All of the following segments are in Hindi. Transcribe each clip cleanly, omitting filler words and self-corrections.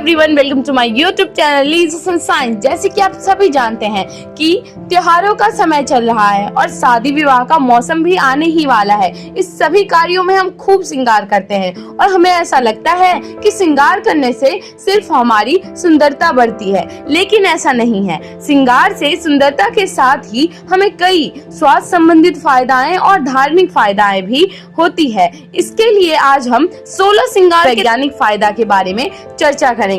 Everyone, welcome to my YouTube channel लीज़ साइंस। जैसे कि आप सभी जानते हैं कि त्योहारों का समय चल रहा है और शादी विवाह का मौसम भी आने ही वाला है। इस सभी कार्यों में हम खूब श्रृंगार करते हैं और हमें ऐसा लगता है कि श्रृंगार करने से सिर्फ हमारी सुंदरता बढ़ती है, लेकिन ऐसा नहीं है। श्रृंगार से सुंदरता के साथ ही हमें कई स्वास्थ्य संबंधित फायदाएं और धार्मिक फायदाएं भी होती है। इसके लिए आज हम 16 श्रृंगार वैज्ञानिक फायदा के बारे में चर्चा करेंगे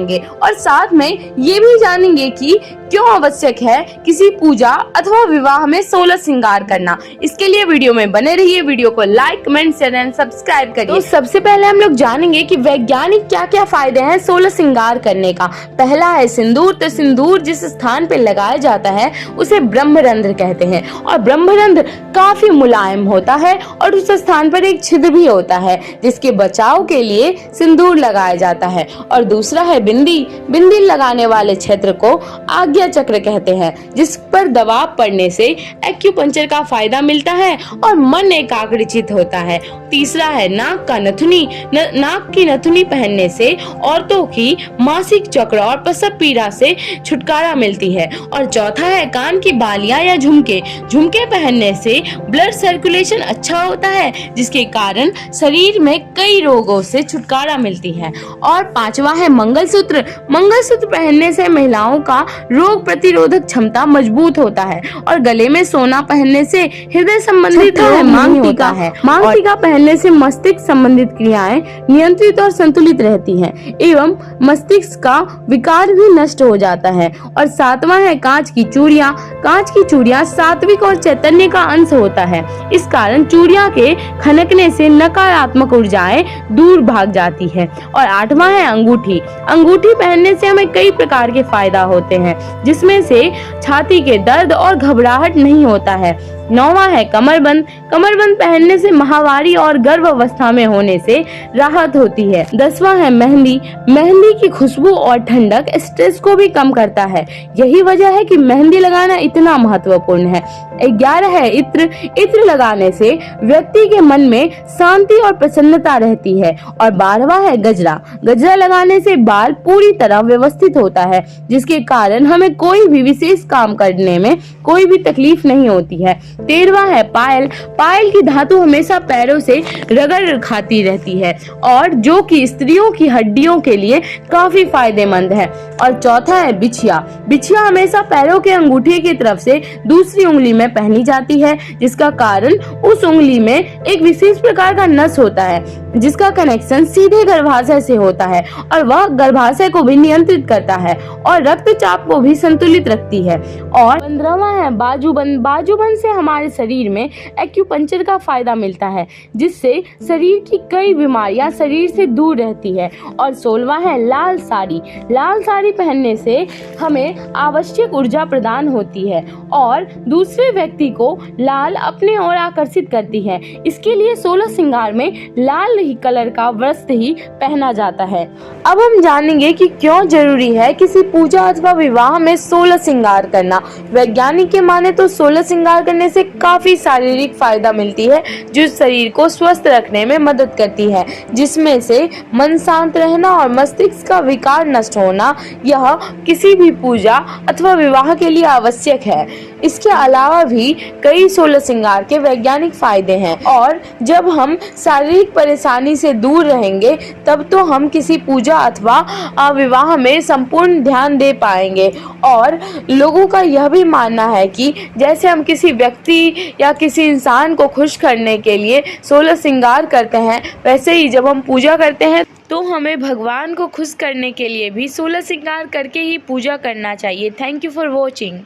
और साथ में ये भी जानेंगे कि क्यों आवश्यक है किसी पूजा अथवा विवाह में 16 श्रृंगार करना। इसके लिए वीडियो में बने रहिए। वीडियो को like, comment, share and subscribe करिए। तो सबसे पहले हम लोग जानेंगे कि वैज्ञानिक क्या क्या फायदे हैं 16 श्रृंगार करने का। पहला है सिंदूर। तो सिंदूर जिस स्थान पे लगाया जाता है उसे ब्रह्मरंध्र कहते हैं और ब्रह्मरंध्र काफी मुलायम होता है और उस स्थान पर एक छिद्र भी होता है जिसके बचाव के लिए सिंदूर लगाया जाता है। और दूसरा है बिंदी। बिंदी लगाने वाले क्षेत्र को आज्ञा चक्र कहते हैं जिस पर दबाव पड़ने से एक्यूपंक्चर का फायदा मिलता है और मन एकाग्रचित होता है। तीसरा है नाक का नथुनी। नाक की नथुनी पहनने से औरतों की मासिक चक्र और प्रसव पीड़ा से छुटकारा मिलती है। और चौथा है कान की बालियां या झुमके। झुमके पहनने से ब्लड सर्कुलेशन अच्छा होता है जिसके कारण शरीर में कई रोगों से छुटकारा मिलती है। और पांचवा है मंगलसूत्र। मंगलसूत्र पहनने से महिलाओं का रोग प्रतिरोधक क्षमता मजबूत होता है। और गले में सोना पहनने से हृदय संबंधित मांग टीका है। मांग टीका पहनने से मस्तिष्क संबंधित क्रियाएं नियंत्रित और संतुलित रहती हैं एवं मस्तिष्क का विकार भी नष्ट हो जाता है। और सातवां है कांच की चूड़ियां। कांच की चूड़ियां सात्विक और चैतन्य का अंश होता है। इस कारण चूड़ियां के खनकने से नकारात्मक ऊर्जाएं दूर भाग जाती है। और आठवां है अंगूठी। अंगूठी पहनने से हमें कई प्रकार के फायदा होते हैं जिसमें से छाती के दर्द और घबराहट नहीं होता है। नौवां है कमरबंद। कमरबंद पहनने से माहवारी और गर्भ अवस्था में होने से राहत होती है। 10वां है मेहंदी। मेहंदी की खुशबू और ठंडक स्ट्रेस को भी कम करता है। यही वजह है कि मेहंदी लगाना इतना महत्वपूर्ण है। 11 है इत्र। इत्र लगाने से व्यक्ति के मन में शांति और प्रसन्नता रहती है। और 12वां है गजरा। गजरा लगाने से बाल पूरी तरह व्यवस्थित होता है जिसके कारण हमें कोई भी विशेष काम करने में कोई भी तकलीफ नहीं होती है। 13वां है पायल। पायल की धातु हमेशा पैरों से रगड़ खाती रहती है और जो कि स्त्रियों की हड्डियों के लिए काफी फायदेमंद है। और चौथा है बिछिया। बिछिया हमेशा पैरों के अंगूठे की तरफ से दूसरी उंगली में पहनी जाती है जिसका कारण उस उंगली में एक विशेष प्रकार का नस होता है जिसका कनेक्शन सीधे गर्भाशय से होता है और वह गर्भाशय को भी नियंत्रित करता है और रक्तचाप को भी संतुलित रखती है। और 15वां है बाजूबंद। बाजूबंद से हमारे शरीर में एक्यूपंक्चर का फायदा मिलता है जिससे शरीर की कई बीमारियां शरीर से दूर रहती है। और 16वां है लाल साड़ी। लाल साड़ी पहनने से हमें आवश्यक ऊर्जा प्रदान होती है और दूसरे व्यक्ति को लाल अपने ओर आकर्षित करती है। इसके लिए 16 श्रृंगार में लाल ही कलर का वस्त्र ही पहना जाता है। अब हम जानेंगे कि क्यों जरूरी है किसी पूजा अथवा विवाह में 16 श्रृंगार करना। वैज्ञानिक के माने तो 16 श्रृंगार करने से काफी शारीरिक फायदा मिलती है जो शरीर को स्वस्थ रखने में मदद करती है, जिसमें से मन शांत रहना और मस्तिष्क का विकार नष्ट होना यह किसी भी पूजा अथवा विवाह के लिए आवश्यक है। इसके अलावा भी कई 16 श्रृंगार के वैज्ञानिक फायदे हैं और जब हम शारीरिक परेशानी से दूर रहेंगे तब तो हम किसी पूजा अथवा विवाह में संपूर्ण ध्यान दे पाएंगे। और लोगों का यह भी मानना है कि जैसे हम किसी व्यक्ति या किसी इंसान को खुश करने के लिए 16 श्रृंगार करते हैं, वैसे ही जब हम पूजा करते हैं तो हमें भगवान को खुश करने के लिए भी 16 श्रृंगार करके ही पूजा करना चाहिए। Thank you for watching.